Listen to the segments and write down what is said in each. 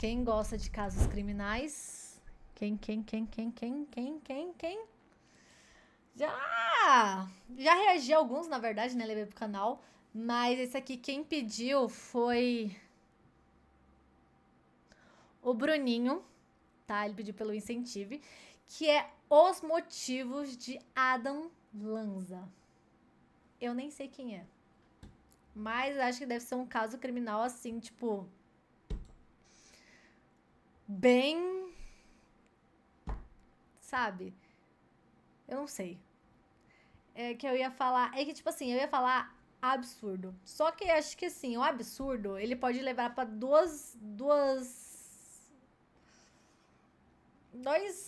Quem gosta de casos criminais? Quem? Já reagi a alguns, na verdade, né? Levei pro canal. Mas esse aqui, quem pediu foi o Bruninho, tá? Ele pediu pelo Incentive, que é Os Motivos de Adam Lanza. Eu nem sei quem é. Mas acho que deve ser um caso criminal assim, tipo. Bem. Sabe? Eu não sei. É que eu ia falar. É que, tipo assim, eu ia falar absurdo. Só que acho que assim, o absurdo, ele pode levar pra dois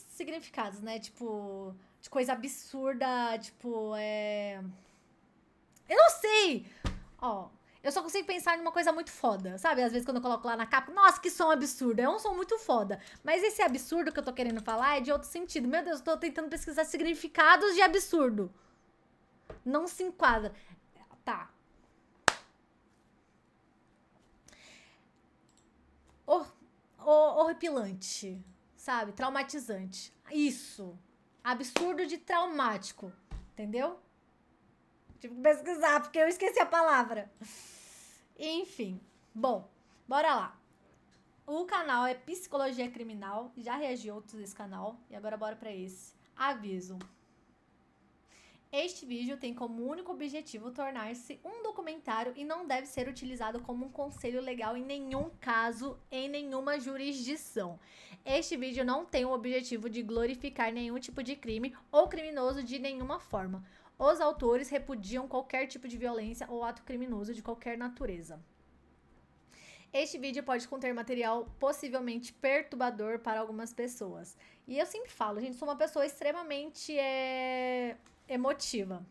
significados, né? Tipo, de coisa absurda, tipo, eu não sei! Ó, eu só consigo pensar numa coisa muito foda, sabe? Às vezes quando eu coloco lá na capa, nossa, que som absurdo. É um som muito foda. Mas esse absurdo que eu tô querendo falar é de outro sentido. Meu Deus, eu tô tentando pesquisar significados de absurdo. Não se enquadra. Tá. Hor horripilante, sabe? Traumatizante. Isso. Absurdo de traumático. Entendeu? Tive que pesquisar porque eu esqueci a palavra. Enfim. Bom, bora lá. O canal é Psicologia Criminal. Já reagi a outros desse canal. E agora bora pra esse. Aviso. Este vídeo tem como único objetivo tornar-se um documentário e não deve ser utilizado como um conselho legal em nenhum caso, em nenhuma jurisdição. Este vídeo não tem o objetivo de glorificar nenhum tipo de crime ou criminoso de nenhuma forma. Os autores repudiam qualquer tipo de violência ou ato criminoso de qualquer natureza. Este vídeo pode conter material possivelmente perturbador para algumas pessoas. E eu sempre falo, gente, sou uma pessoa extremamente emotiva.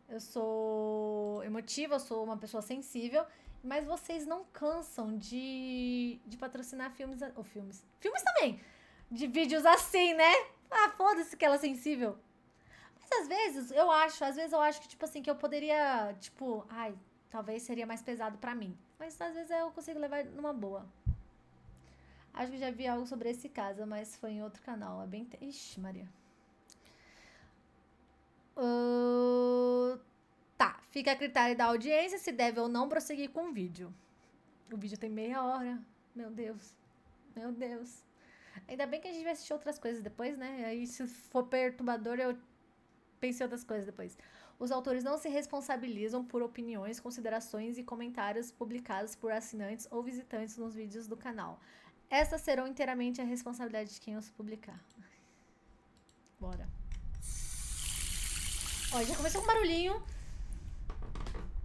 Eu sou emotiva, eu sou uma pessoa sensível, mas vocês não cansam de patrocinar filmes, ou filmes também, de vídeos assim, né? Ah, foda-se que ela é sensível. Mas às vezes eu acho que, tipo assim, que eu poderia, tipo, ai, talvez seria mais pesado pra mim. Mas às vezes eu consigo levar numa boa. Acho que já vi algo sobre esse caso, mas foi em outro canal. É bem. Ixi, Maria. Tá, fica a critério da audiência se deve ou não prosseguir com o vídeo. O vídeo tem meia hora. Meu Deus. Meu Deus. Ainda bem que a gente vai assistir outras coisas depois, né? Aí se for perturbador, eu penso em outras coisas depois. Os autores não se responsabilizam por opiniões, considerações e comentários publicados por assinantes ou visitantes nos vídeos do canal. Essas serão inteiramente a responsabilidade de quem os publicar. Bora. Ó, já começou com um barulhinho.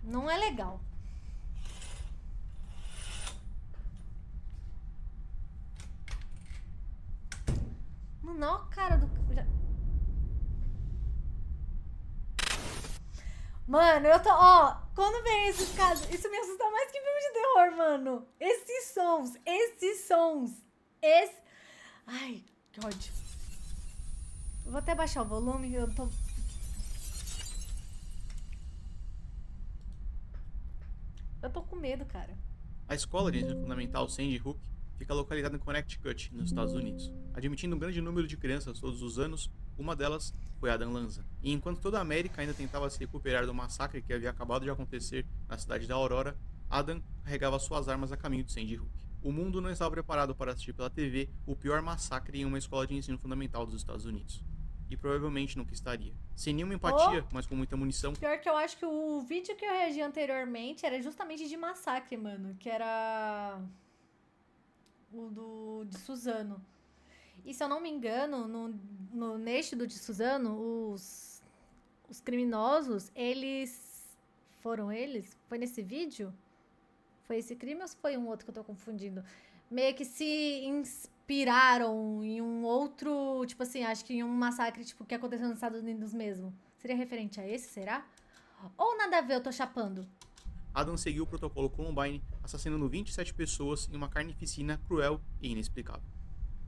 Não é legal. Mano, olha a cara do... Mano, eu tô... Ó, quando vem esses casos... Isso me assusta mais que filme de terror, mano. Esses sons. Ai, que ódio. Eu vou até baixar o volume. Eu tô com medo, cara. A escola de ensino fundamental Sandy Hook fica localizada em Connecticut, nos Estados Unidos. Admitindo um grande número de crianças todos os anos, uma delas foi Adam Lanza. E enquanto toda a América ainda tentava se recuperar do massacre que havia acabado de acontecer na cidade da Aurora, Adam carregava suas armas a caminho de Sandy Hook. O mundo não estava preparado para assistir pela TV o pior massacre em uma escola de ensino fundamental dos Estados Unidos. E provavelmente nunca estaria. Sem nenhuma empatia, mas com muita munição. Pior que eu acho que o vídeo que eu reagi anteriormente era justamente de massacre, mano. Que era o de Suzano. E se eu não me engano, neste do de Suzano, os criminosos, eles... Foram eles? Foi nesse vídeo? Foi esse crime ou foi um outro que eu tô confundindo? Meio que se inspiraram em um outro, tipo assim, acho que em um massacre tipo, que aconteceu nos Estados Unidos mesmo. Seria referente a esse, será? Ou nada a ver, eu tô chapando? Adam seguiu o protocolo Columbine, assassinando 27 pessoas em uma carnificina cruel e inexplicável.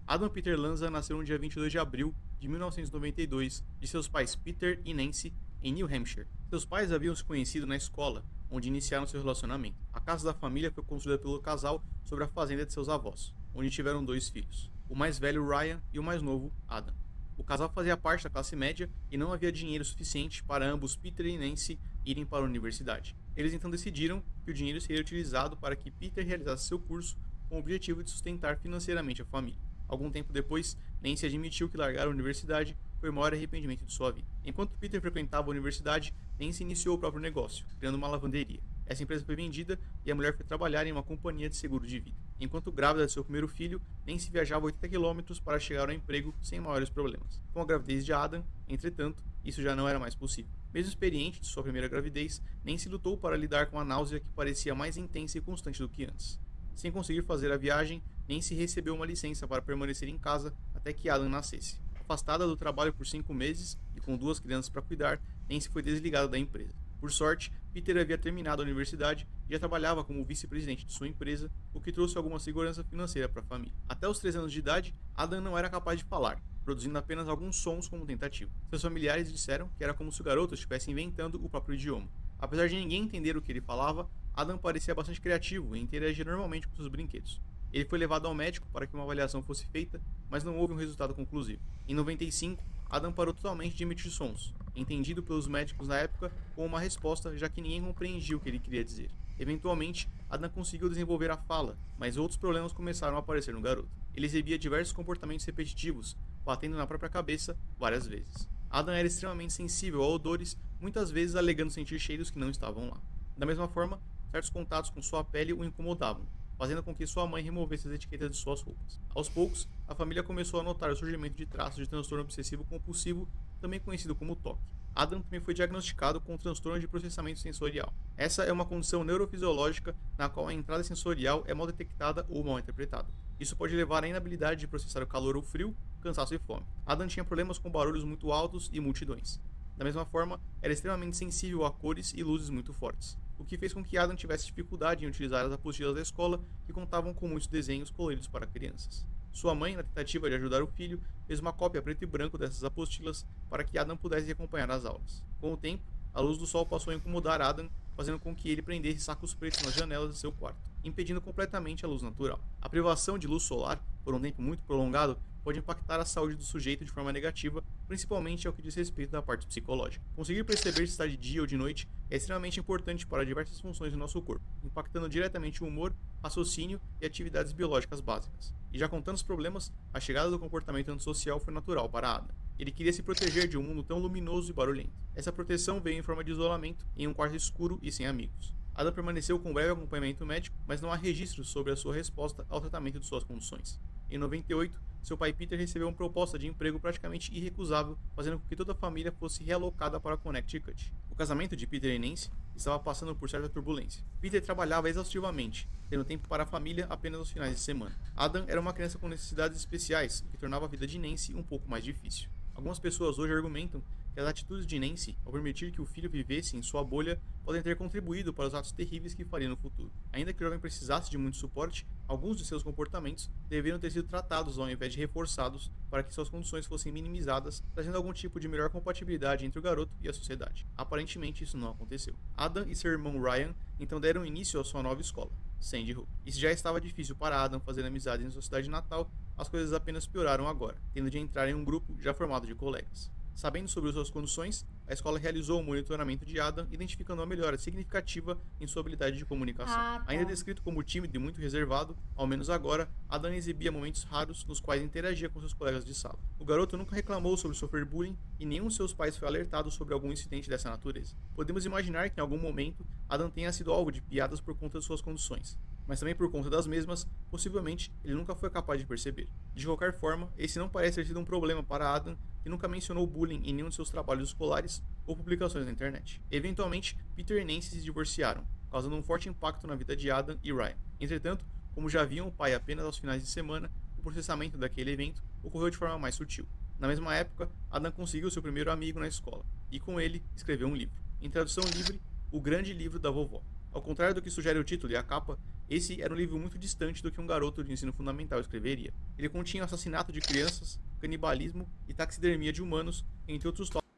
Adam Peter Lanza nasceu no dia 22 de abril de 1992 de seus pais Peter e Nancy em New Hampshire. Seus pais haviam se conhecido na escola, onde iniciaram seu relacionamento. A casa da família foi construída pelo casal sobre a fazenda de seus avós, onde tiveram 2 filhos, o mais velho Ryan e o mais novo Adam. O casal fazia parte da classe média e não havia dinheiro suficiente para ambos, Peter e Nancy, irem para a universidade. Eles então decidiram que o dinheiro seria utilizado para que Peter realizasse seu curso com o objetivo de sustentar financeiramente a família. Algum tempo depois, Nancy admitiu que largar a universidade foi o maior arrependimento de sua vida. Enquanto Peter frequentava a universidade, Nancy iniciou o próprio negócio, criando uma lavanderia. Essa empresa foi vendida e a mulher foi trabalhar em uma companhia de seguro de vida. Enquanto grávida de seu primeiro filho, Nancy viajava 80 quilômetros para chegar ao emprego sem maiores problemas. Com a gravidez de Adam, entretanto, isso já não era mais possível. Mesmo experiente de sua primeira gravidez, Nancy lutou para lidar com a náusea que parecia mais intensa e constante do que antes. Sem conseguir fazer a viagem, Nancy recebeu uma licença para permanecer em casa até que Adam nascesse. Afastada do trabalho por 5 meses e com 2 crianças para cuidar, Nancy foi desligada da empresa. Por sorte, Peter havia terminado a universidade e já trabalhava como vice-presidente de sua empresa, o que trouxe alguma segurança financeira para a família. Até os 3 anos de idade, Adam não era capaz de falar, produzindo apenas alguns sons como tentativa. Seus familiares disseram que era como se o garoto estivesse inventando o próprio idioma. Apesar de ninguém entender o que ele falava, Adam parecia bastante criativo e interagia normalmente com seus brinquedos. Ele foi levado ao médico para que uma avaliação fosse feita, mas não houve um resultado conclusivo. Em 95, Adam parou totalmente de emitir sons, entendido pelos médicos na época como uma resposta, já que ninguém compreendia o que ele queria dizer. Eventualmente, Adam conseguiu desenvolver a fala, mas outros problemas começaram a aparecer no garoto. Ele exibia diversos comportamentos repetitivos, batendo na própria cabeça várias vezes. Adam era extremamente sensível a odores, muitas vezes alegando sentir cheiros que não estavam lá. Da mesma forma, certos contatos com sua pele o incomodavam, fazendo com que sua mãe removesse as etiquetas de suas roupas. Aos poucos, a família começou a notar o surgimento de traços de transtorno obsessivo-compulsivo, também conhecido como TOC. Adam também foi diagnosticado com transtorno de processamento sensorial. Essa é uma condição neurofisiológica na qual a entrada sensorial é mal detectada ou mal interpretada. Isso pode levar à inabilidade de processar o calor ou frio, cansaço e fome. Adam tinha problemas com barulhos muito altos e multidões. Da mesma forma, era extremamente sensível a cores e luzes muito fortes, o que fez com que Adam tivesse dificuldade em utilizar as apostilas da escola, que contavam com muitos desenhos coloridos para crianças. Sua mãe, na tentativa de ajudar o filho, fez uma cópia preto e branco dessas apostilas para que Adam pudesse acompanhar as aulas. Com o tempo, a luz do sol passou a incomodar Adam, fazendo com que ele prendesse sacos pretos nas janelas de seu quarto, impedindo completamente a luz natural. A privação de luz solar, por um tempo muito prolongado, pode impactar a saúde do sujeito de forma negativa, principalmente ao que diz respeito da parte psicológica. Conseguir perceber se está de dia ou de noite é extremamente importante para diversas funções do nosso corpo, impactando diretamente o humor, raciocínio e atividades biológicas básicas. E já com tantos problemas, a chegada do comportamento antissocial foi natural para Adam. Ele queria se proteger de um mundo tão luminoso e barulhento. Essa proteção veio em forma de isolamento, em um quarto escuro e sem amigos. Adam permaneceu com breve acompanhamento médico, mas não há registros sobre a sua resposta ao tratamento de suas condições. Em 98, seu pai Peter recebeu uma proposta de emprego praticamente irrecusável, fazendo com que toda a família fosse realocada para Connecticut. O casamento de Peter e Nancy estava passando por certa turbulência. Peter trabalhava exaustivamente, tendo tempo para a família apenas aos finais de semana. Adam era uma criança com necessidades especiais, o que tornava a vida de Nancy um pouco mais difícil. Algumas pessoas hoje argumentam que as atitudes de Nancy, ao permitir que o filho vivesse em sua bolha, podem ter contribuído para os atos terríveis que faria no futuro. Ainda que o jovem precisasse de muito suporte, alguns de seus comportamentos deveriam ter sido tratados ao invés de reforçados para que suas condições fossem minimizadas, trazendo algum tipo de melhor compatibilidade entre o garoto e a sociedade. Aparentemente, isso não aconteceu. Adam e seu irmão Ryan então deram início à sua nova escola, Sandy Hook. E se já estava difícil para Adam fazer amizades em sua cidade natal, as coisas apenas pioraram agora, tendo de entrar em um grupo já formado de colegas. Sabendo sobre suas condições, a escola realizou o monitoramento de Adam, identificando uma melhora significativa em sua habilidade de comunicação. Ainda descrito como tímido e muito reservado, ao menos agora, Adam exibia momentos raros nos quais interagia com seus colegas de sala. O garoto nunca reclamou sobre sofrer bullying e nenhum de seus pais foi alertado sobre algum incidente dessa natureza. Podemos imaginar que em algum momento Adam tenha sido alvo de piadas por conta de suas condições, mas também por conta das mesmas, possivelmente ele nunca foi capaz de perceber. De qualquer forma, esse não parece ter sido um problema para Adam, que nunca mencionou bullying em nenhum de seus trabalhos escolares ou publicações na internet. Eventualmente, Peter e Nancy se divorciaram, causando um forte impacto na vida de Adam e Ryan. Entretanto, como já viam o pai apenas aos finais de semana, o processamento daquele evento ocorreu de forma mais sutil. Na mesma época, Adam conseguiu seu primeiro amigo na escola, e com ele escreveu um livro. Em tradução livre, O Grande Livro da Vovó. Ao contrário do que sugere o título e a capa, esse era um livro muito distante do que um garoto de ensino fundamental escreveria. Ele continha assassinato de crianças, canibalismo e taxidermia de humanos, entre outros tópicos.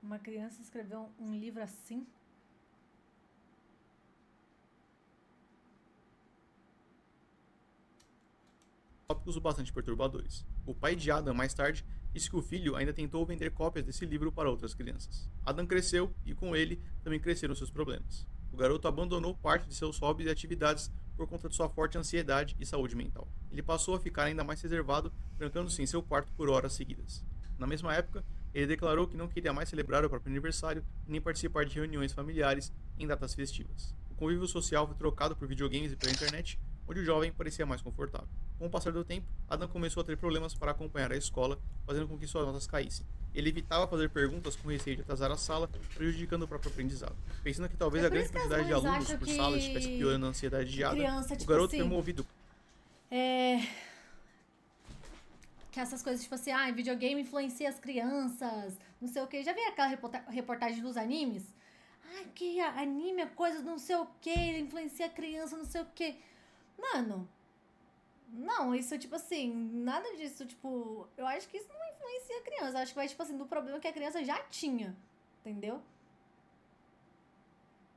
Uma criança escreveu um livro assim? Tópicos bastante perturbadores. O pai de Adam, mais tarde, disse que o filho ainda tentou vender cópias desse livro para outras crianças. Adam cresceu e, com ele, também cresceram seus problemas. O garoto abandonou parte de seus hobbies e atividades por conta de sua forte ansiedade e saúde mental. Ele passou a ficar ainda mais reservado, trancando-se em seu quarto por horas seguidas. Na mesma época, ele declarou que não queria mais celebrar o próprio aniversário nem participar de reuniões familiares em datas festivas. O convívio social foi trocado por videogames e pela internet, onde o jovem parecia mais confortável. Com o passar do tempo, Adam começou a ter problemas para acompanhar a escola, fazendo com que suas notas caíssem. Ele evitava fazer perguntas com receio de atrasar a sala, prejudicando o próprio aprendizado. Pensando que talvez É a por grande isso que as quantidade de mães alunos acham por sala estivesse piorando a ansiedade de Adam, criança, o tipo garoto assim, foi movido. É, que essas coisas, tipo assim, videogame influencia as crianças, não sei o que. Já viu aquela reportagem dos animes? Ai, que anime é coisa não sei o que, influencia a criança, não sei o que. Mano, não, isso, tipo assim, nada disso, tipo, eu acho que isso não influencia a criança. Eu acho que vai, tipo assim, do problema que a criança já tinha, entendeu?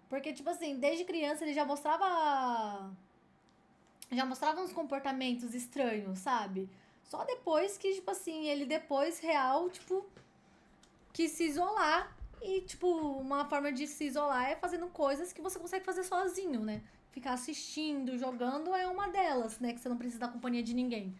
Porque, tipo assim, desde criança ele já mostrava uns comportamentos estranhos, sabe? Só depois que, tipo assim, ele depois, real, tipo, quis se isolar. E, tipo, uma forma de se isolar é fazendo coisas que você consegue fazer sozinho, né? Ficar assistindo, jogando é uma delas, né? Que você não precisa da companhia de ninguém.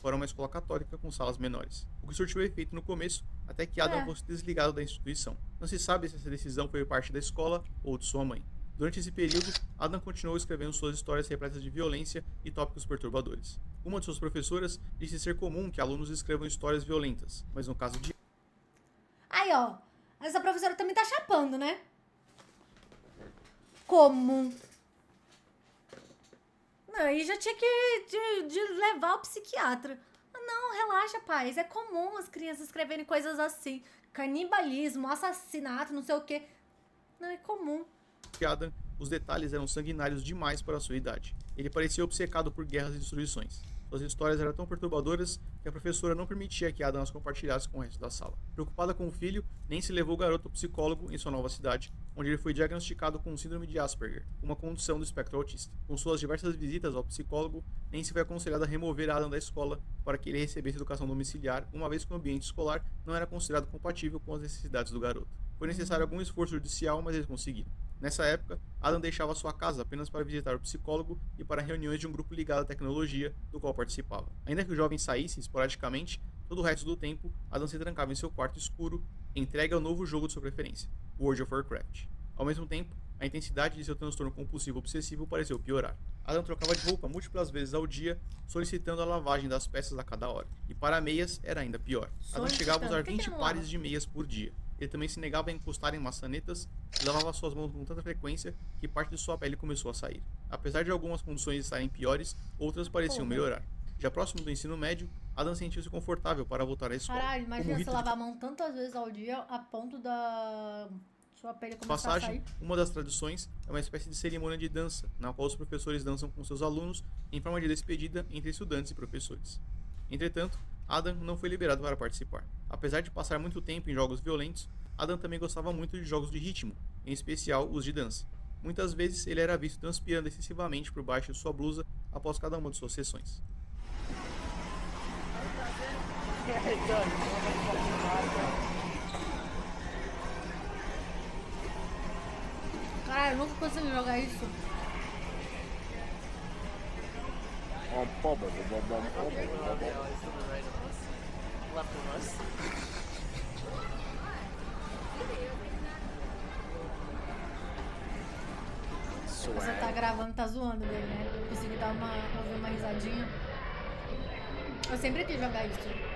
Para uma escola católica com salas menores, o que surtiu efeito no começo, até que Adam É. fosse desligado da instituição. Não se sabe se essa decisão foi parte da escola ou de sua mãe. Durante esse período, Adam continuou escrevendo suas histórias repletas de violência e tópicos perturbadores. Uma de suas professoras disse ser comum que alunos escrevam histórias violentas, mas no caso de Aí, ó. Essa professora também tá chapando, né? Comum. Não, aí já tinha que de levar o psiquiatra. Não, relaxa, paz. É comum as crianças escreverem coisas assim. Canibalismo, assassinato, não sei o quê. Não, é comum. Adam, os detalhes eram sanguinários demais para sua idade. Ele parecia obcecado por guerras e destruições. Suas histórias eram tão perturbadoras que a professora não permitia que Adam as compartilhasse com o resto da sala. Preocupada com o filho, Nancy levou o garoto ao psicólogo em sua nova cidade, onde ele foi diagnosticado com síndrome de Asperger, uma condição do espectro autista. Com suas diversas visitas ao psicólogo, Nancy foi aconselhada a remover Adam da escola para que ele recebesse educação domiciliar, uma vez que o ambiente escolar não era considerado compatível com as necessidades do garoto. Foi necessário algum esforço judicial, mas eles conseguiram. Nessa época, Adam deixava sua casa apenas para visitar o psicólogo e para reuniões de um grupo ligado à tecnologia, do qual participava. Ainda que o jovem saísse esporadicamente, todo o resto do tempo, Adam se trancava em seu quarto escuro, entregue ao novo jogo de sua preferência, World of Warcraft. Ao mesmo tempo, a intensidade de seu transtorno compulsivo obsessivo pareceu piorar. Adam trocava de roupa múltiplas vezes ao dia, solicitando a lavagem das peças a cada hora. E para meias era ainda pior. Adam chegava a usar 20 pares de meias por dia. Ele também se negava a encostar em maçanetas e lavava suas mãos com tanta frequência que parte de sua pele começou a sair. Apesar de algumas condições estarem piores, outras pareciam melhorar. Já próximo do ensino médio, Adam sentiu-se confortável para voltar à escola. Caralho, imagina você lavar a mão tantas vezes ao dia a ponto da sua pele começar a sair. Uma das tradições é uma espécie de cerimônia de dança, na qual os professores dançam com seus alunos em forma de despedida entre estudantes e professores. Entretanto, Adam não foi liberado para participar. Apesar de passar muito tempo em jogos violentos, Adam também gostava muito de jogos de ritmo, em especial os de dança. Muitas vezes ele era visto transpirando excessivamente por baixo de sua blusa após cada uma de suas sessões. Caralho, eu nunca consegui jogar isso. Você tá gravando, tá zoando dele, né? Eu consegui ouvir uma risadinha. Eu sempre quis jogar isso.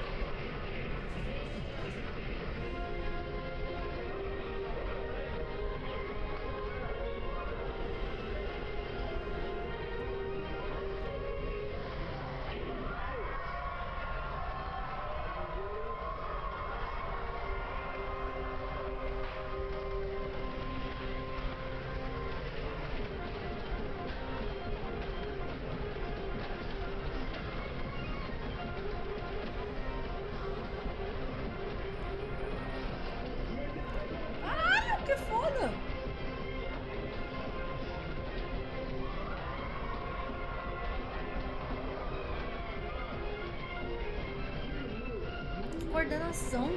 coordenação.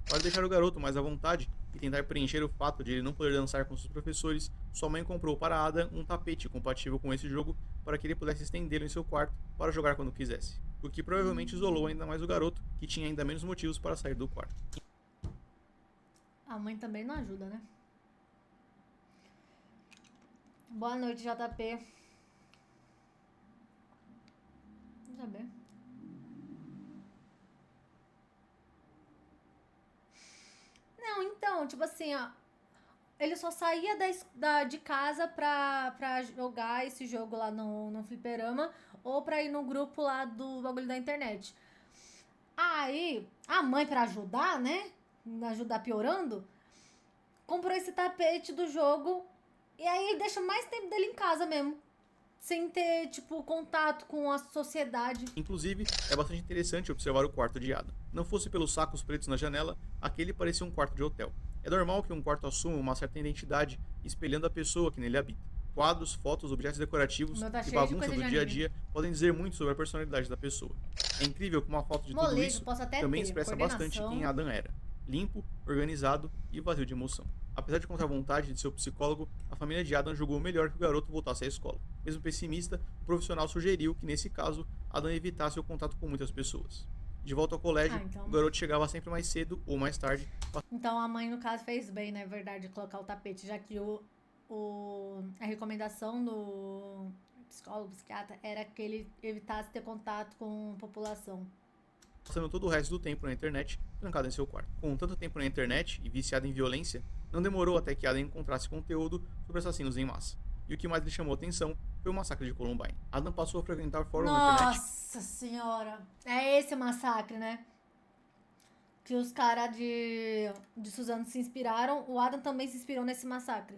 Para deixar o garoto mais à vontade e tentar preencher o fato de ele não poder dançar com seus professores, sua mãe comprou para Adam um tapete compatível com esse jogo para que ele pudesse estendê-lo em seu quarto para jogar quando quisesse, o que provavelmente isolou ainda mais o garoto, que tinha ainda menos motivos para sair do quarto. A mãe também não ajuda, né? Boa noite, JP. Tá bem. Não, então, tipo assim, ó. Ele só saía de casa pra jogar esse jogo lá no fliperama ou pra ir no grupo lá do bagulho da internet. Aí, a mãe, pra ajudar, né? Ajudar piorando, comprou esse tapete do jogo e aí ele deixa mais tempo dele em casa mesmo. Sem ter, tipo, contato com a sociedade. Inclusive, é bastante interessante observar o quarto de Adam. Não fosse pelos sacos pretos na janela, aquele parecia um quarto de hotel. É normal que um quarto assuma uma certa identidade, espelhando a pessoa que nele habita. Quadros, fotos, objetos decorativos e bagunça do dia a dia podem dizer muito sobre a personalidade da pessoa. É incrível como a falta de tudo isso também expressa bastante quem Adam era. Limpo, organizado e vazio de emoção. Apesar de contra a vontade de seu psicólogo, a família de Adam julgou melhor que o garoto voltasse à escola. Mesmo pessimista, o profissional sugeriu que, nesse caso, Adam evitasse o contato com muitas pessoas. De volta ao colégio, então... o garoto chegava sempre mais cedo ou mais tarde. Então a mãe, no caso, fez bem, na verdade, de colocar o tapete, já que a recomendação do psicólogo, psiquiatra, era que ele evitasse ter contato com a população. Passando todo o resto do tempo na internet, trancado em seu quarto. Com tanto tempo na internet e viciado em violência, não demorou até que Adam encontrasse conteúdo sobre assassinos em massa. E o que mais lhe chamou a atenção foi o massacre de Columbine. Adam passou a frequentar fóruns na internet. Nossa senhora! É esse o massacre, né? Que os caras de Suzano se inspiraram. O Adam também se inspirou nesse massacre.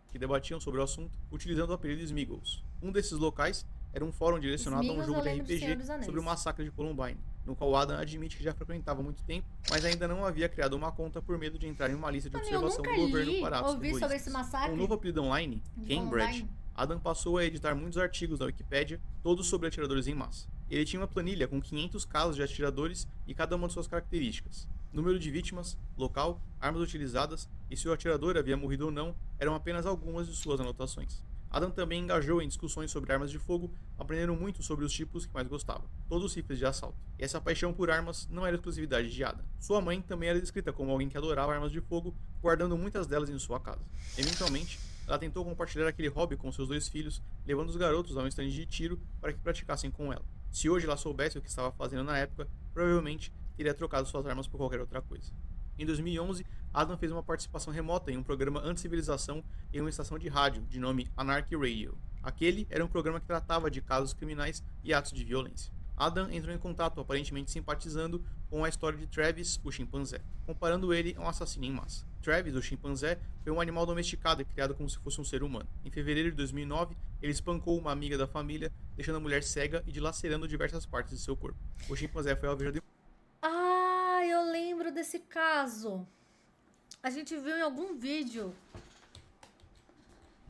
Que debatiam sobre o assunto utilizando o apelido Smiggles. Um desses locais era um fórum direcionado a um jogo de RPG sobre o massacre de Columbine, no qual Adam admite que já frequentava há muito tempo, mas ainda não havia criado uma conta por medo de entrar em uma lista de observação do governo para atos terroristas. Com um novo apelido online, Cambridge, Adam passou a editar muitos artigos da Wikipédia, todos sobre atiradores em massa. Ele tinha uma planilha com 500 casos de atiradores e cada uma de suas características. Número de vítimas, local, armas utilizadas e se o atirador havia morrido ou não eram apenas algumas de suas anotações. Adam também engajou em discussões sobre armas de fogo, aprendendo muito sobre os tipos que mais gostava, todos os rifles de assalto. E essa paixão por armas não era exclusividade de Adam. Sua mãe também era descrita como alguém que adorava armas de fogo, guardando muitas delas em sua casa. Eventualmente, ela tentou compartilhar aquele hobby com seus 2 filhos, levando os garotos a um estande de tiro para que praticassem com ela. Se hoje ela soubesse o que estava fazendo na época, provavelmente teria trocado suas armas por qualquer outra coisa. Em 2011, Adam fez uma participação remota em um programa anti-civilização em uma estação de rádio, de nome Anarchy Radio. Aquele era um programa que tratava de casos criminais e atos de violência. Adam entrou em contato, aparentemente simpatizando com a história de Travis, o chimpanzé, comparando ele a um assassino em massa. Travis, o chimpanzé, foi um animal domesticado e criado como se fosse um ser humano. Em fevereiro de 2009, ele espancou uma amiga da família, deixando a mulher cega e dilacerando diversas partes de seu corpo. O chimpanzé foi alvejado de... Ah, eu lembro desse caso. A gente viu em algum vídeo.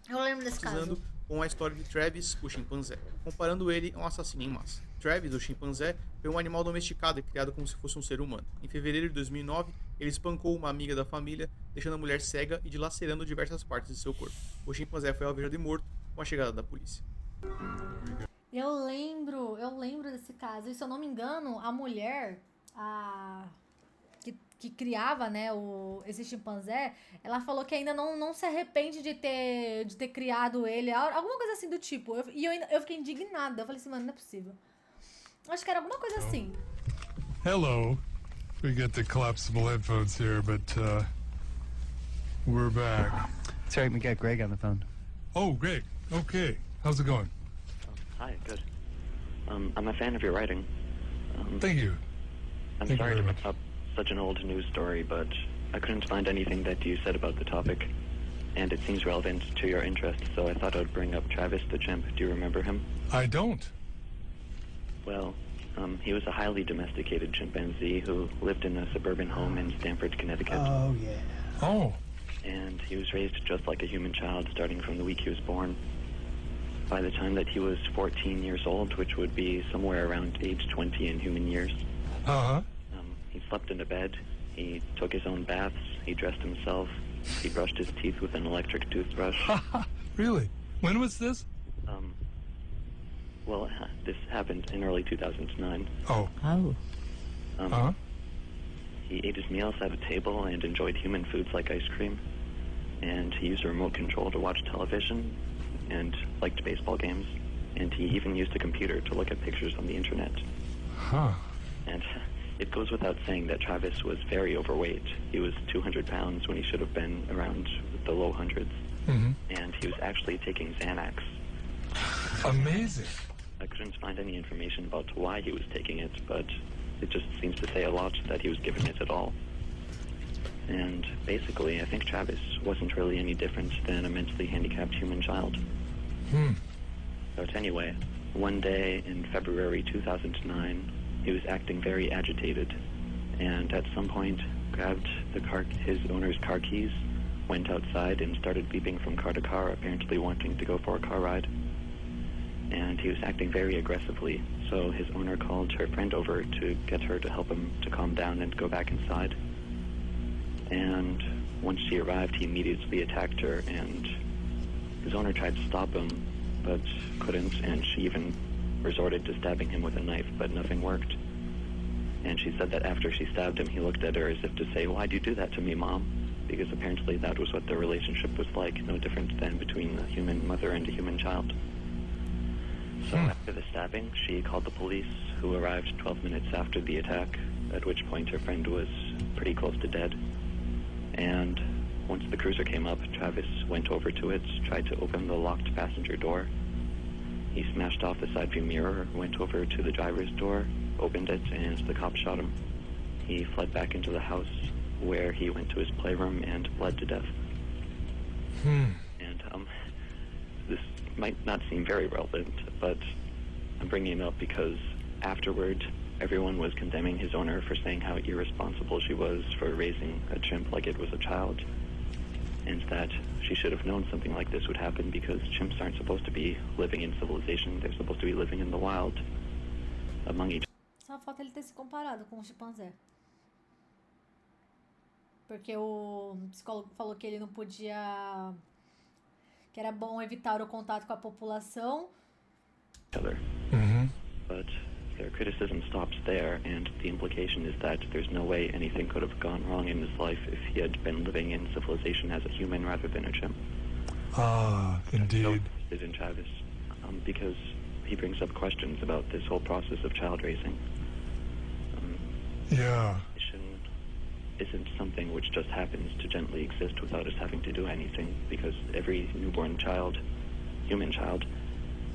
Eu lembro desse caso. Com a história de Travis, o chimpanzé, comparando ele a um assassino em massa. Travis, o chimpanzé, foi um animal domesticado e criado como se fosse um ser humano. Em fevereiro de 2009, ele espancou uma amiga da família, deixando a mulher cega e dilacerando diversas partes de seu corpo. O chimpanzé foi alvejado e morto com a chegada da polícia. Eu lembro desse caso. E se eu não me engano, a mulher, que criava, né, esse chimpanzé, ela falou que ainda não se arrepende de ter criado ele, alguma coisa assim do tipo. Eu fiquei indignada. Eu falei assim, mano, não é possível. Acho que era alguma coisa assim. Hello. We get the collapsible headphones here, but we're back. Sorry, we got Greg on the phone. Oh, Greg. Okay. How's it going? Hi, good. I'm a fan of your writing. Thank you. I'm Thank sorry you to very bring up such an old news story, but I couldn't find anything that you said about the topic, and it seems relevant to your interests, so I thought I would bring up Travis the chimp. Do you remember him? I don't. Well, he was a highly domesticated chimpanzee who lived in a suburban home in Stamford, Connecticut. Oh, yeah. Oh. And he was raised just like a human child starting from the week he was born. by the time that he was 14 years old, which would be somewhere around age 20 in human years. Uh-huh. He slept in a bed, he took his own baths, he dressed himself, he brushed his teeth with an electric toothbrush. Really? When was this? Well, this happened in early 2009. Oh. Oh. Uh-huh. He ate his meals at a table and enjoyed human foods like ice cream. And he used a remote control to watch television and liked baseball games. And he even used a computer to look at pictures on the internet. Huh. And it goes without saying that Travis was very overweight. He was 200 pounds when he should have been around the low hundreds. Mm-hmm. And he was actually taking Xanax. Amazing. I couldn't find any information about why he was taking it, but it just seems to say a lot that he was given it at all. And basically, I think Travis wasn't really any different than a mentally handicapped human child. But anyway, one day in February 2009, he was acting very agitated, and at some point grabbed his owner's car keys, went outside and started beeping from car to car, apparently wanting to go for a car ride. And he was acting very aggressively, so his owner called her friend over to get her to help him to calm down and go back inside. And once she arrived, he immediately attacked her, and his owner tried to stop him, but couldn't, and she even resorted to stabbing him with a knife, but nothing worked. And she said that after she stabbed him, he looked at her as if to say, "Why'd you do that to me, Mom?" Because apparently that was what their relationship was like, no different than between a human mother and a human child. So after the stabbing, she called the police, who arrived 12 minutes after the attack, at which point her friend was pretty close to dead. And once the cruiser came up, Travis went over to it, tried to open the locked passenger door. He smashed off the side view mirror, went over to the driver's door, opened it, and the cop shot him. He fled back into the house, where he went to his playroom and bled to death. And this might not seem very relevant, but I'm bringing it up because afterward, everyone was condemning his owner for saying how irresponsible she was for raising a chimp like it was a child, and that she should have known something like this would happen because chimps aren't supposed to be living in civilization, they're supposed to be living in the wild among each Só falta ele ter se comparado com o chimpanzé. Porque o psicólogo falou que ele não podia... que era bom evitar o contato com a população. other. But their criticism stops there, and the implication is that there's no way anything could have gone wrong in his life if he had been living in civilization as a human rather than a chimp. Ah, indeed. So in Travis, because he brings up questions about this whole process of child raising. Yeah. Isn't something which just happens to gently exist without us having to do anything, because every newborn child, human child,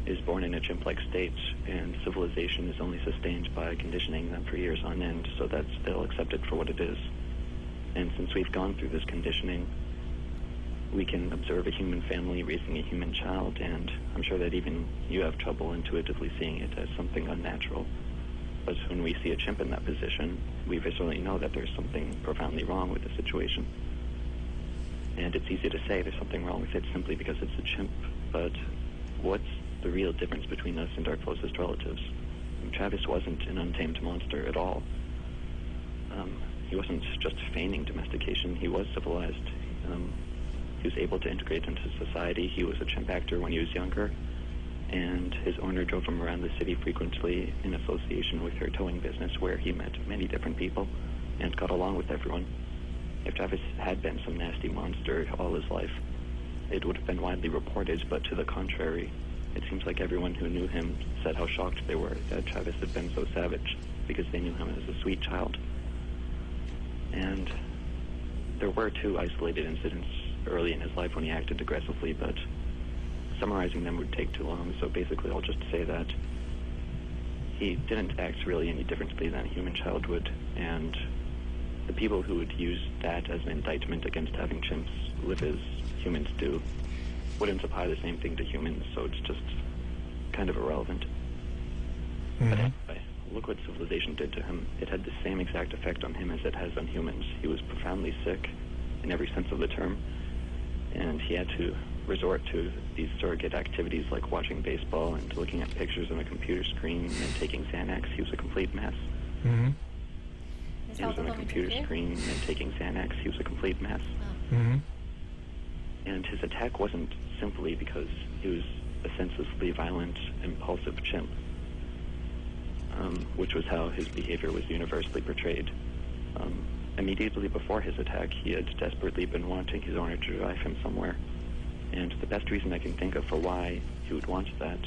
is born in a chimp-like state, and civilization is only sustained by conditioning them for years on end so that they'll accept it for what it is. And since we've gone through this conditioning, we can observe a human family raising a human child, and I'm sure that even you have trouble intuitively seeing it as something unnatural. But when we see a chimp in that position, we viscerally know that there's something profoundly wrong with the situation. And it's easy to say there's something wrong with it simply because it's a chimp, but what's the real difference between us and our closest relatives? Travis wasn't an untamed monster at all. He wasn't just feigning domestication, he was civilized. He was able to integrate into society. He was a chimp actor when he was younger, and his owner drove him around the city frequently in association with her towing business, where he met many different people and got along with everyone. If Travis had been some nasty monster all his life, it would have been widely reported, but to the contrary, it seems like everyone who knew him said how shocked they were that Travis had been so savage, because they knew him as a sweet child. And there were 2 isolated incidents early in his life when he acted aggressively, but summarizing them would take too long, so basically I'll just say that he didn't act really any differently than a human child would, and the people who would use that as an indictment against having chimps live as humans do wouldn't apply the same thing to humans, so it's just kind of irrelevant. But anyway, look what civilization did to him. It had the same exact effect on him as it has on humans. He was profoundly sick in every sense of the term, and he had to resort to these surrogate activities like watching baseball and looking at pictures on a computer screen and taking Xanax. He was a complete mess. Mm-hmm. Esse He é o was on a totalmente o computer quê? screen and taking Xanax. He was a complete mess. Mm-hmm. And his attack wasn't simply because he was a senselessly violent, impulsive chimp, which was how his behavior was universally portrayed. Immediately before his attack, he had desperately been wanting his owner to drive him somewhere. And the best reason I can think of for why he would want that,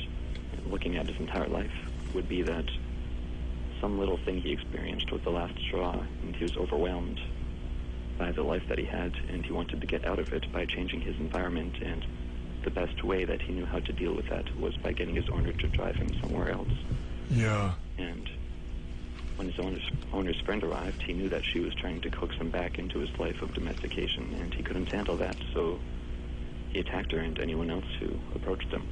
looking at his entire life, would be that some little thing he experienced was the last straw, and he was overwhelmed by the life that he had, and he wanted to get out of it by changing his environment, and the best way that he knew how to deal with that was by getting his owner to drive him somewhere else. Yeah. And when his owner's friend arrived, he knew that she was trying to coax him back into his life of domestication, and he couldn't handle that, so he attacked her and anyone else who approached him.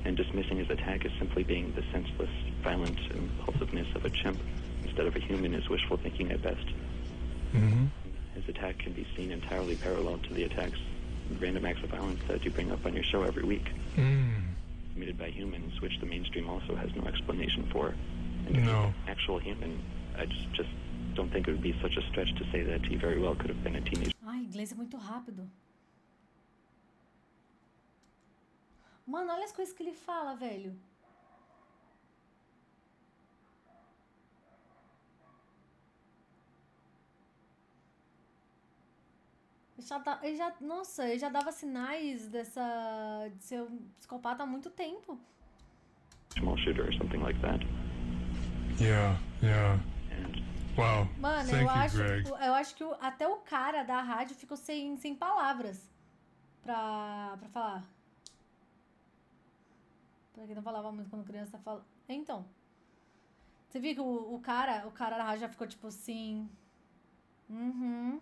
And dismissing his attack as simply being the senseless, violent impulsiveness of a chimp instead of a human is wishful thinking at best. Mm-hmm. His attack can be seen entirely parallel to the attacks, random acts of violence that you bring up on your show every week, committed by humans, which the mainstream also has no explanation for. And if he's No. an actual human, I just don't think it would be such a stretch to say that he very well could have been a teenage. Ai, inglês é muito rápido. Mano, olha as coisas que ele fala, velho. Nossa, ele já dava sinais de ser um psicopata há muito tempo. Small shooter or something like that. Yeah, yeah. And Wow. Mano, Thank eu you, acho, Greg. eu acho que até o cara da rádio ficou sem palavras pra falar. Pra quem não falava muito quando criança fala. Então. Você viu que o cara da rádio já ficou tipo assim. Uhum.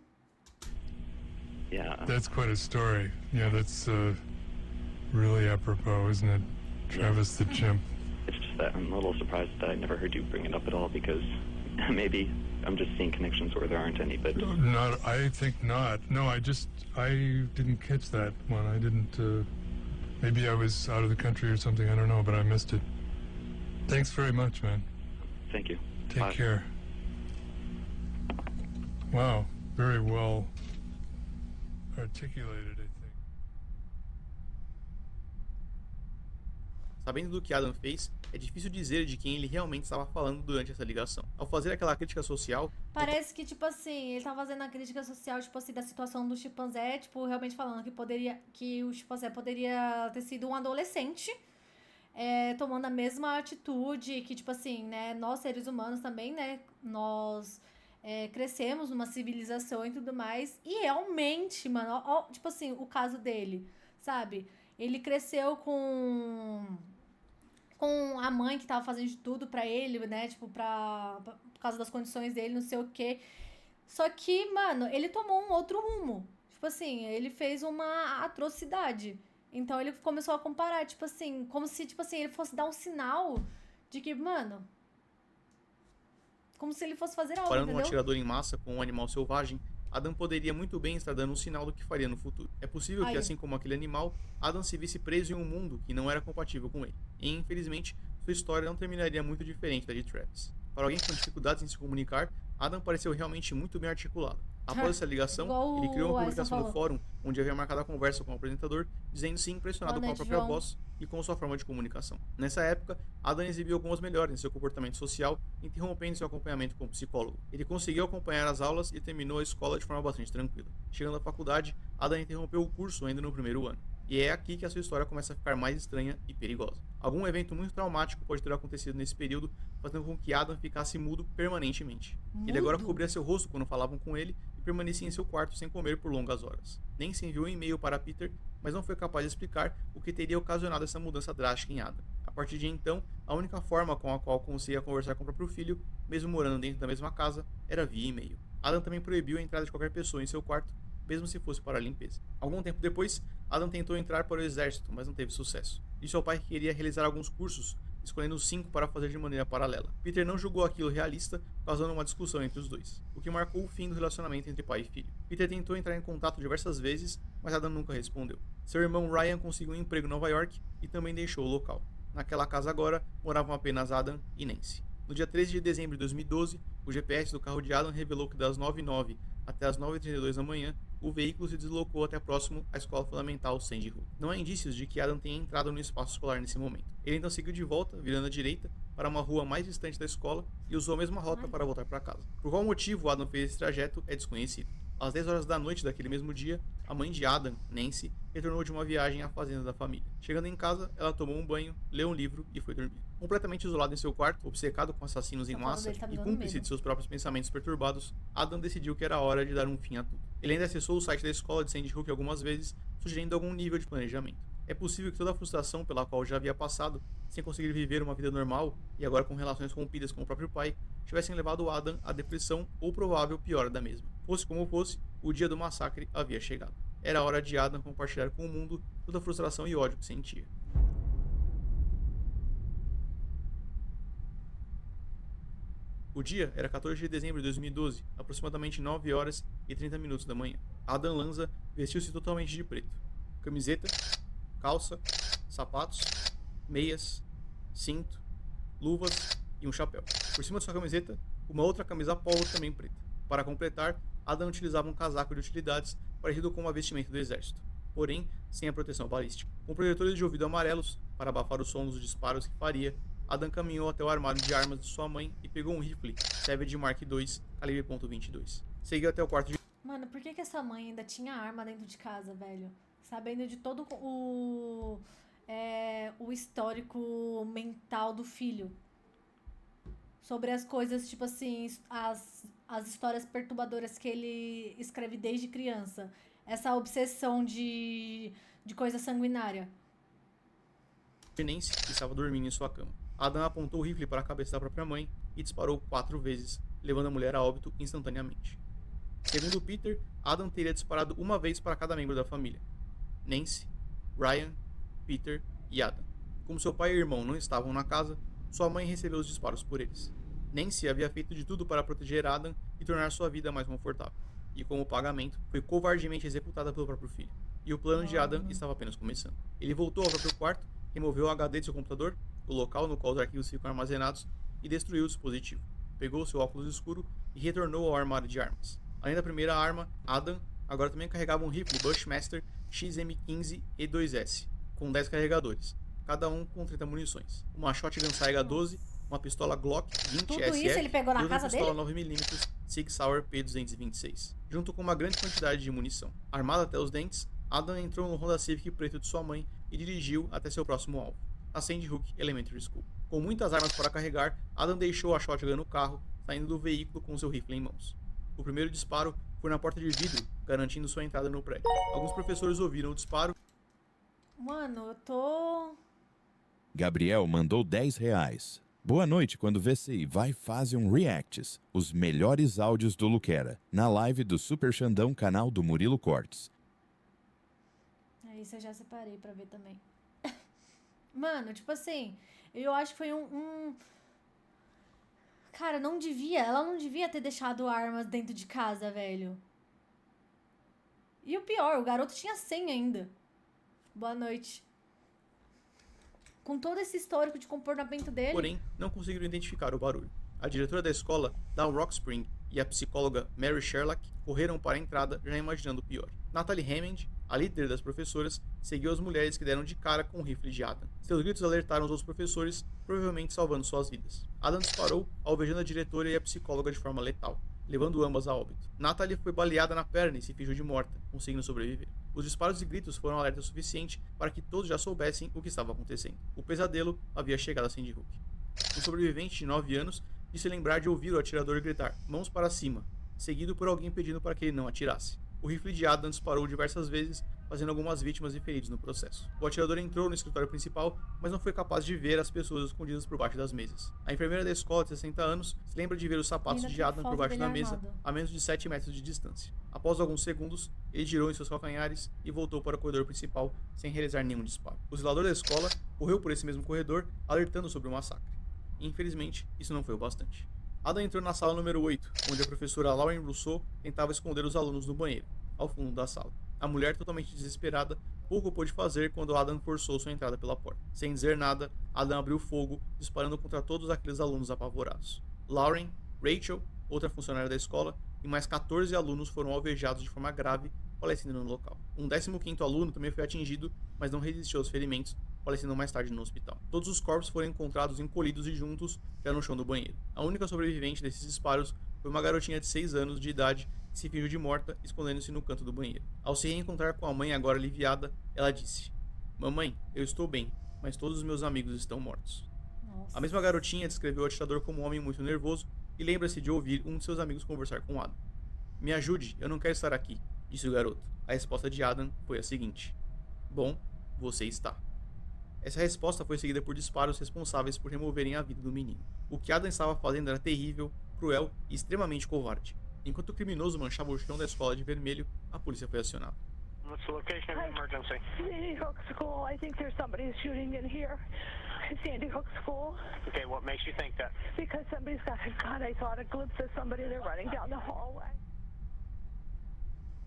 yeah, That's quite a story. Yeah, that's really apropos, isn't it? Travis the chimp. it's just that I'm a little surprised that I never heard you bring it up at all because maybe I'm just seeing connections where there aren't any, but Not, I think not. No, I didn't catch that one. I didn't, maybe I was out of the country or something. I don't know, but I missed it. Thanks very much, man. thank you. Take Bye. care. Wow, very well articulated, I think. Sabendo do que Adam fez, é difícil dizer de quem ele realmente estava falando durante essa ligação. Ao fazer aquela crítica social, Parece que, tipo assim, ele tá fazendo a crítica social, tipo assim, da situação do chimpanzé, tipo, realmente falando que o chimpanzé poderia ter sido um adolescente, tomando a mesma atitude que, tipo assim, né, nós seres humanos também, né, nós crescemos numa civilização e tudo mais, e realmente, mano, ó, tipo assim, o caso dele, sabe? Ele cresceu com a mãe que tava fazendo de tudo pra ele, né? Tipo, por causa das condições dele, não sei o quê. Só que, mano, ele tomou um outro rumo. Tipo assim, ele fez uma atrocidade. Então ele começou a comparar, tipo assim, como se, tipo assim, ele fosse dar um sinal de que, mano, como se ele fosse fazer algo, comparando um entendeu? atirador em massa com um animal selvagem, Adam poderia muito bem estar dando um sinal do que faria no futuro. É possível que, Aí. assim como aquele animal, Adam se visse preso em um mundo que não era compatível com ele. E, infelizmente, sua história não terminaria muito diferente da de Travis. Para alguém com dificuldades em se comunicar, Adam pareceu realmente muito bem articulado. Após essa ligação, Igual ele criou o uma Edson publicação no falou. fórum, onde havia marcado a conversa com o apresentador, dizendo-se impressionado Boa com a noite, própria João. voz e com sua forma de comunicação. Nessa época, Adam exibiu algumas melhorias em seu comportamento social, interrompendo seu acompanhamento com o psicólogo. Ele conseguiu acompanhar as aulas e terminou a escola de forma bastante tranquila. Chegando à faculdade, Adam interrompeu o curso ainda no primeiro ano. E é aqui que a sua história começa a ficar mais estranha e perigosa. Algum evento muito traumático pode ter acontecido nesse período, fazendo com que Adam ficasse mudo permanentemente. Ele agora Mudo? cobria seu rosto quando falavam com ele e permanecia em seu quarto sem comer por longas horas. Nem se enviou um e-mail para Peter, mas não foi capaz de explicar o que teria ocasionado essa mudança drástica em Adam. A partir de então, a única forma com a qual conseguia conversar com o próprio filho, mesmo morando dentro da mesma casa, era via e-mail. Adam também proibiu a entrada de qualquer pessoa em seu quarto, mesmo se fosse para a limpeza. Algum tempo depois, Adam tentou entrar para o exército, mas não teve sucesso. Disse ao pai que queria realizar alguns cursos escolhendo 5 para fazer de maneira paralela. Peter não julgou aquilo realista, causando uma discussão entre os dois, o que marcou o fim do relacionamento entre pai e filho. Peter tentou entrar em contato diversas vezes, mas Adam nunca respondeu. Seu irmão Ryan conseguiu um emprego em Nova York e também deixou o local. Naquela casa agora, moravam apenas Adam e Nancy. No dia 13 de dezembro de 2012, o GPS do carro de Adam revelou que das 9h09 até as 9h32 da manhã, o veículo se deslocou até próximo à escola fundamental Sandy Hook. Não há indícios de que Adam tenha entrado no espaço escolar nesse momento. Ele então seguiu de volta, virando à direita, para uma rua mais distante da escola e usou a mesma rota para voltar para casa. Por qual motivo Adam fez esse trajeto é desconhecido. Às 10 horas da noite daquele mesmo dia, a mãe de Adam, Nancy, retornou de uma viagem à fazenda da família. Chegando em casa, ela tomou um banho, leu um livro e foi dormir. Completamente isolado em seu quarto, obcecado com assassinos em massa e cúmplice de seus próprios pensamentos perturbados, Adam decidiu que era hora de dar um fim a tudo. Ele ainda acessou o site da escola de Sandy Hook algumas vezes, sugerindo algum nível de planejamento. É possível que toda a frustração pela qual já havia passado, sem conseguir viver uma vida normal e agora com relações rompidas com o próprio pai, tivessem levado Adam à depressão ou provável pior da mesma. Fosse como fosse, o dia do massacre havia chegado. Era hora de Adam compartilhar com o mundo toda a frustração e ódio que sentia. O dia era 14 de dezembro de 2012, aproximadamente 9 horas e 30 minutos da manhã. Adam Lanza vestiu-se totalmente de preto. Camiseta, calça, sapatos, meias, cinto, luvas e um chapéu. Por cima de sua camiseta, uma outra camisa polo também preta. Para completar, Adam utilizava um casaco de utilidades parecido com uma vestimenta do exército, porém sem a proteção balística. Com protetores de ouvido amarelos, para abafar o som dos disparos que faria, Adam caminhou até o armário de armas de sua mãe e pegou um rifle Savage Mark II, calibre .22. Seguiu até o quarto de... Mano, por que essa mãe ainda tinha arma dentro de casa, velho? Sabendo de todo o histórico mental do filho. Sobre as coisas, tipo assim, as histórias perturbadoras que ele escreve desde criança. Essa obsessão de coisa sanguinária. Nancy, que estava dormindo em sua cama. Adam apontou o rifle para a cabeça da própria mãe e disparou 4 vezes, levando a mulher a óbito instantaneamente. Segundo Peter, Adam teria disparado uma vez para cada membro da família: Nancy, Ryan, Peter e Adam. Como seu pai e irmão não estavam na casa, sua mãe recebeu os disparos por eles. Nancy havia feito de tudo para proteger Adam e tornar sua vida mais confortável, e como pagamento, foi covardemente executada pelo próprio filho. E o plano de Adam estava apenas começando. Ele voltou ao próprio quarto, removeu o HD de seu computador, o local no qual os arquivos ficam armazenados, e destruiu o dispositivo. Pegou seu óculos escuro e retornou ao armário de armas. Além da primeira arma, Adam agora também carregava um rifle Bushmaster XM15 E2S, com 10 carregadores, cada um com 30 munições. Uma shotgun Saiga 12, uma pistola Glock 20 Tudo SR isso ele pegou na e outra casa pistola dele? 9mm Sig Sauer P226, junto com uma grande quantidade de munição. Armado até os dentes, Adam entrou no Honda Civic preto de sua mãe e dirigiu até seu próximo alvo, a Sandy Hook Elementary School. Com muitas armas para carregar, Adam deixou a shotgun no carro, saindo do veículo com seu rifle em mãos. O primeiro disparo foi na porta de vidro, garantindo sua entrada no prédio. Alguns professores ouviram o disparo. Mano, eu tô... Gabriel mandou R$10. Boa noite, quando VCI vai fazer um Reacts, os melhores áudios do Luquera, na live do Super Xandão, canal do Murilo Cortes. É isso, eu já separei pra ver também. Mano, tipo assim, eu acho que foi Cara, ela não devia ter deixado armas dentro de casa, velho. E o pior, o garoto tinha 100 ainda. Boa noite. Com todo esse histórico de comportamento dele... Porém, não conseguiram identificar o barulho. A diretora da escola, Dawn Rockspring, e a psicóloga Mary Sherlock correram para a entrada, já imaginando o pior. Natalie Hammond, a líder das professoras, seguiu as mulheres que deram de cara com o rifle de Adam. Seus gritos alertaram os outros professores, provavelmente salvando suas vidas. Adam disparou, alvejando a diretora e a psicóloga de forma letal, levando ambas a óbito. Natalie foi baleada na perna e se fingiu de morta, conseguindo sobreviver. Os disparos e gritos foram alerta suficiente para que todos já soubessem o que estava acontecendo. O pesadelo havia chegado a Sandy Hook. Um sobrevivente de 9 anos disse lembrar de ouvir o atirador gritar "mãos para cima", seguido por alguém pedindo para que ele não atirasse. O rifle de Adam disparou diversas vezes, fazendo algumas vítimas e feridos no processo. O atirador entrou no escritório principal, mas não foi capaz de ver as pessoas escondidas por baixo das mesas. A enfermeira da escola, de 60 anos, se lembra de ver os sapatos de Adam por baixo da mesa, a menos de 7 metros de distância. Após alguns segundos, ele girou em seus calcanhares e voltou para o corredor principal sem realizar nenhum disparo. O zelador da escola correu por esse mesmo corredor, alertando sobre o massacre. Infelizmente, isso não foi o bastante. Adam entrou na sala número 8, onde a professora Lauren Rousseau tentava esconder os alunos no banheiro, ao fundo da sala. A mulher, totalmente desesperada, pouco pôde fazer quando Adam forçou sua entrada pela porta. Sem dizer nada, Adam abriu fogo, disparando contra todos aqueles alunos apavorados. Lauren, Rachel, outra funcionária da escola, e mais 14 alunos foram alvejados de forma grave, falecendo no local. Um 15º aluno também foi atingido, mas não resistiu aos ferimentos, falecendo mais tarde no hospital. Todos os corpos foram encontrados encolhidos e juntos, já no chão do banheiro. A única sobrevivente desses disparos foi uma garotinha de 6 anos de idade que se fingiu de morta, escondendo-se no canto do banheiro. Ao se reencontrar com a mãe agora aliviada, ela disse: "Mamãe, eu estou bem, mas todos os meus amigos estão mortos." Nossa. A mesma garotinha descreveu o atirador como um homem muito nervoso e lembra-se de ouvir um de seus amigos conversar com Adam. "Me ajude, eu não quero estar aqui", disse o garoto. A resposta de Adam foi a seguinte: "Bom, você está." Essa resposta foi seguida por disparos responsáveis por removerem a vida do menino. O que Adam estava fazendo era terrível, cruel e extremamente covarde. Enquanto o criminoso manchava o chão da escola de vermelho, a polícia foi acionada. What's the location of the emergency? Sandy Hook School. I think there's somebody shooting in here. Sandy Hook School. Okay, what makes you think that? Because somebody's got a gun. I saw a glimpse of somebody. They're running down the hallway.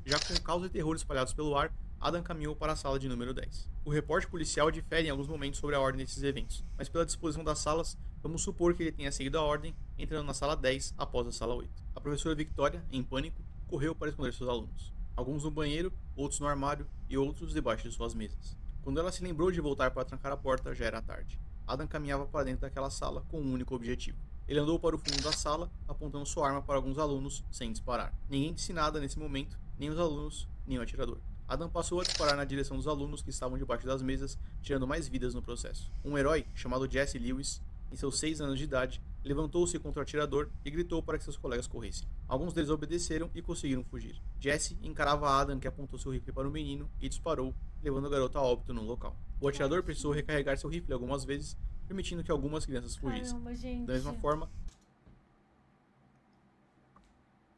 Já com caos e terror espalhados pelo ar, Adam caminhou para a sala de número 10. O repórter policial difere em alguns momentos sobre a ordem desses eventos, mas pela disposição das salas, vamos supor que ele tenha seguido a ordem, entrando na sala 10 após a sala 8. A professora Victoria, em pânico, correu para esconder seus alunos. Alguns no banheiro, outros no armário e outros debaixo de suas mesas. Quando ela se lembrou de voltar para trancar a porta, já era tarde. Adam caminhava para dentro daquela sala com um único objetivo. Ele andou para o fundo da sala, apontando sua arma para alguns alunos, sem disparar. Ninguém disse nada nesse momento, nem os alunos, nem o atirador. Adam passou a disparar na direção dos alunos que estavam debaixo das mesas, tirando mais vidas no processo. Um herói, chamado Jesse Lewis, em seus 6 anos de idade, levantou-se contra o atirador e gritou para que seus colegas corressem. Alguns deles obedeceram e conseguiram fugir. Jesse encarava Adam, que apontou seu rifle para o menino, e disparou, levando o garoto a óbito no local. O atirador precisou recarregar seu rifle algumas vezes, permitindo que algumas crianças fugissem. Caramba, gente. Da mesma forma,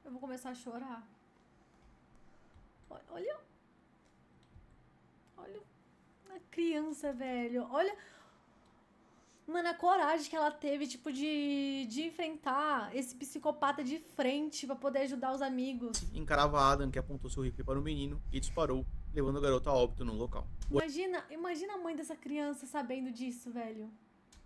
eu vou começar a chorar. Olha a criança, velho. Olha, mano, a coragem que ela teve, tipo, de enfrentar esse psicopata de frente pra poder ajudar os amigos. encarava Adam, que apontou seu rifle para o menino, e disparou, levando o garoto a óbito no local. Imagina a mãe dessa criança sabendo disso, velho.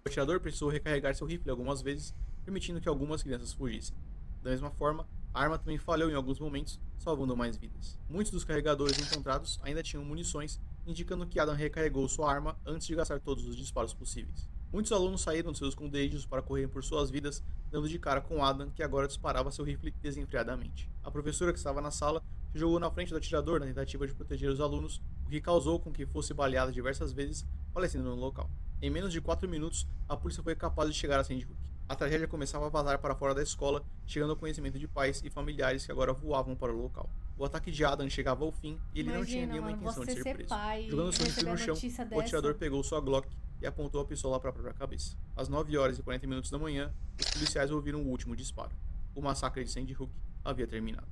O atirador precisou recarregar seu rifle algumas vezes, permitindo que algumas crianças fugissem. Da mesma forma, a arma também falhou em alguns momentos, salvando mais vidas. Muitos dos carregadores encontrados ainda tinham munições, indicando que Adam recarregou sua arma antes de gastar todos os disparos possíveis. Muitos alunos saíram de seus esconderijos para correr por suas vidas, dando de cara com Adam, que agora disparava seu rifle desenfreadamente. A professora que estava na sala se jogou na frente do atirador na tentativa de proteger os alunos, o que causou com que fosse baleada diversas vezes, falecendo no local. Em menos de 4 minutos, a polícia foi capaz de chegar a Sandy Hook. A tragédia começava a vazar para fora da escola, chegando ao conhecimento de pais e familiares que agora voavam para o local. O ataque de Adam chegava ao fim e ele não tinha nenhuma intenção de ser preso. Jogando seu rifle no chão, o atirador pegou sua Glock e apontou a pistola para a própria cabeça. Às 9 horas e 40 minutos da manhã, os policiais ouviram o último disparo. O massacre de Sandy Hook havia terminado.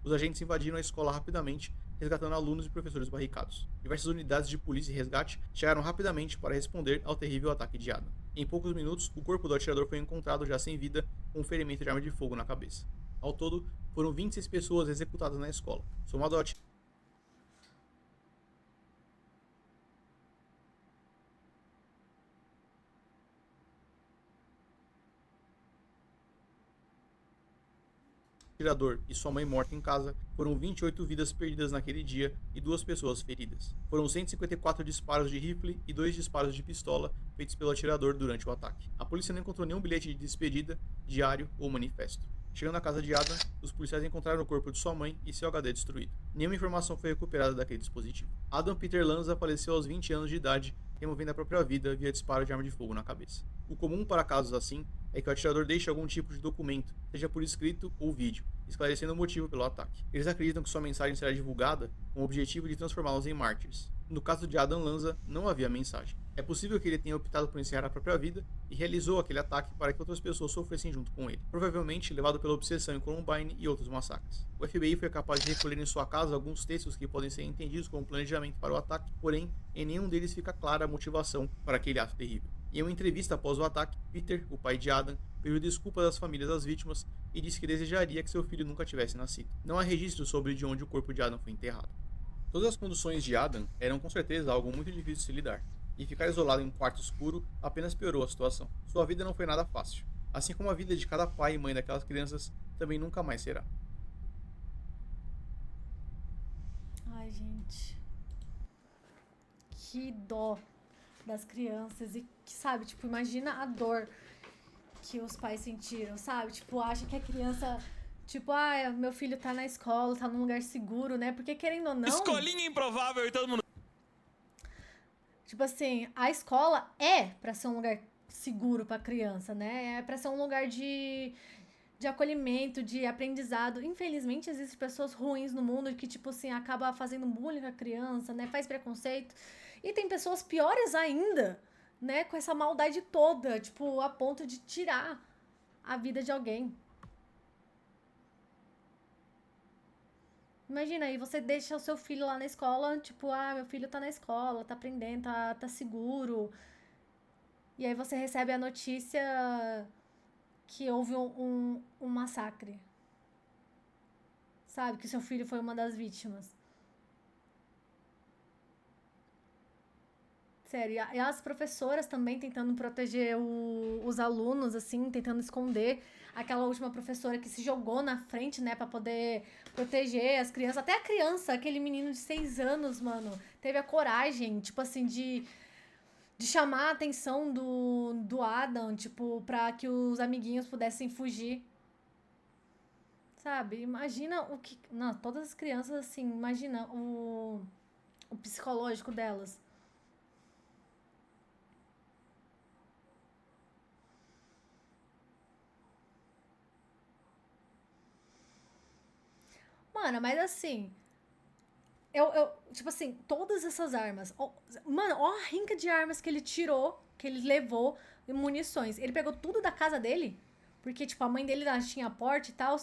Os agentes invadiram a escola rapidamente, resgatando alunos e professores barricados. Diversas unidades de polícia e resgate chegaram rapidamente para responder ao terrível ataque de Adam. Em poucos minutos, o corpo do atirador foi encontrado já sem vida, com um ferimento de arma de fogo na cabeça. Ao todo, foram 26 pessoas executadas na escola. Somado ao atirador e sua mãe morta em casa, foram 28 vidas perdidas naquele dia e 2 pessoas feridas. Foram 154 disparos de rifle e 2 disparos de pistola feitos pelo atirador durante o ataque. A polícia não encontrou nenhum bilhete de despedida, diário ou manifesto. Chegando à casa de Adam, os policiais encontraram o corpo de sua mãe e seu HD destruído. Nenhuma informação foi recuperada daquele dispositivo. Adam Peter Lanza faleceu aos 20 anos de idade removendo a própria vida via disparo de arma de fogo na cabeça. O comum para casos assim é que o atirador deixe algum tipo de documento, seja por escrito ou vídeo, esclarecendo o motivo pelo ataque. Eles acreditam que sua mensagem será divulgada com o objetivo de transformá-los em mártires. No caso de Adam Lanza, não havia mensagem. É possível que ele tenha optado por encerrar a própria vida e realizou aquele ataque para que outras pessoas sofressem junto com ele, provavelmente levado pela obsessão em Columbine e outros massacres. O FBI foi capaz de recolher em sua casa alguns textos que podem ser entendidos como planejamento para o ataque, porém, em nenhum deles fica clara a motivação para aquele ato terrível. Em uma entrevista após o ataque, Peter, o pai de Adam, pediu desculpas às famílias das vítimas e disse que desejaria que seu filho nunca tivesse nascido. Não há registro sobre de onde o corpo de Adam foi enterrado. Todas as condições de Adam eram com certeza algo muito difícil de se lidar, e ficar isolado em um quarto escuro apenas piorou a situação. Sua vida não foi nada fácil, assim como a vida de cada pai e mãe daquelas crianças também nunca mais será. Ai, gente. Que dó das crianças. E que, sabe, tipo, imagina a dor que os pais sentiram, sabe? Tipo, acha que a criança... Tipo, meu filho tá na escola, tá num lugar seguro, né? Porque, querendo ou não... Escolinha improvável e todo mundo... Tipo assim, a escola é pra ser um lugar seguro pra criança, né? É pra ser um lugar de acolhimento, de aprendizado. Infelizmente, existem pessoas ruins no mundo que, tipo assim, acaba fazendo bullying com a criança, né? Faz preconceito. E tem pessoas piores ainda, né? Com essa maldade toda, tipo, a ponto de tirar a vida de alguém. Imagina aí, você deixa o seu filho lá na escola, tipo, meu filho tá na escola, tá aprendendo, tá seguro. E aí você recebe a notícia que houve um massacre. Sabe? Que seu filho foi uma das vítimas. Sério, e as professoras também tentando proteger os alunos, assim, tentando esconder. Aquela última professora que se jogou na frente, né, pra poder proteger as crianças. Até a criança, aquele menino de 6 anos, mano, teve a coragem, tipo assim, de chamar a atenção do Adam, tipo, pra que os amiguinhos pudessem fugir. Sabe? Imagina o que... Não, todas as crianças, assim, imagina o psicológico delas. Mano, mas assim, tipo assim, todas essas armas, mano, ó a rinca de armas que ele tirou, que ele levou, e munições. Ele pegou tudo da casa dele, porque, tipo, a mãe dele tinha porte e tal.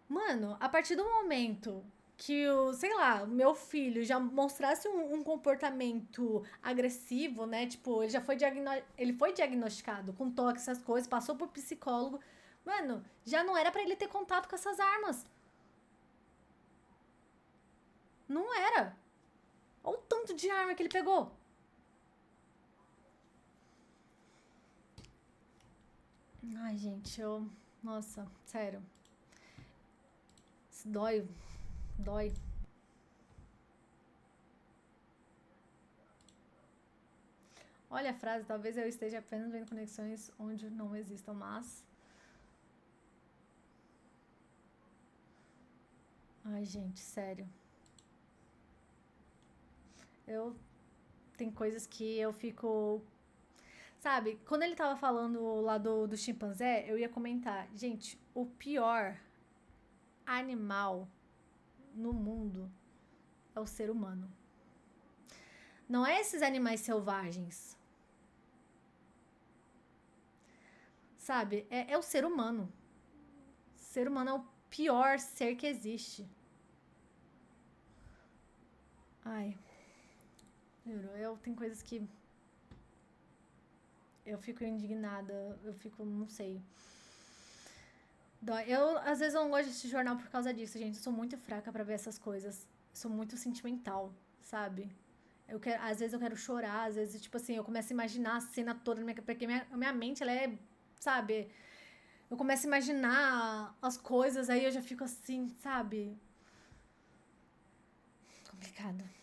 Mano, a partir do momento que sei lá, o meu filho já mostrasse um comportamento agressivo, né? Tipo, ele foi diagnosticado com toque, essas coisas, passou por psicólogo. Mano, já não era pra ele ter contato com essas armas. Não era. Olha o tanto de arma que ele pegou. Ai, gente, Nossa, sério. Isso dói. Dói. Olha a frase, talvez eu esteja apenas vendo conexões onde não existam, mas... Ai, gente, sério. Tem coisas que eu fico... Sabe, quando ele tava falando lá do chimpanzé, eu ia comentar. Gente, o pior animal no mundo é o ser humano. Não é esses animais selvagens. Sabe, é o ser humano. O ser humano é o pior ser que existe. Ai... Tem coisas que eu fico indignada, eu fico, não sei. Às vezes eu não gosto desse jornal por causa disso, gente. Eu sou muito fraca pra ver essas coisas. Eu sou muito sentimental, sabe? Às vezes eu quero chorar, às vezes, tipo assim, eu começo a imaginar a cena toda, porque minha mente, ela é, sabe? Eu começo a imaginar as coisas, aí eu já fico assim, sabe? Complicado.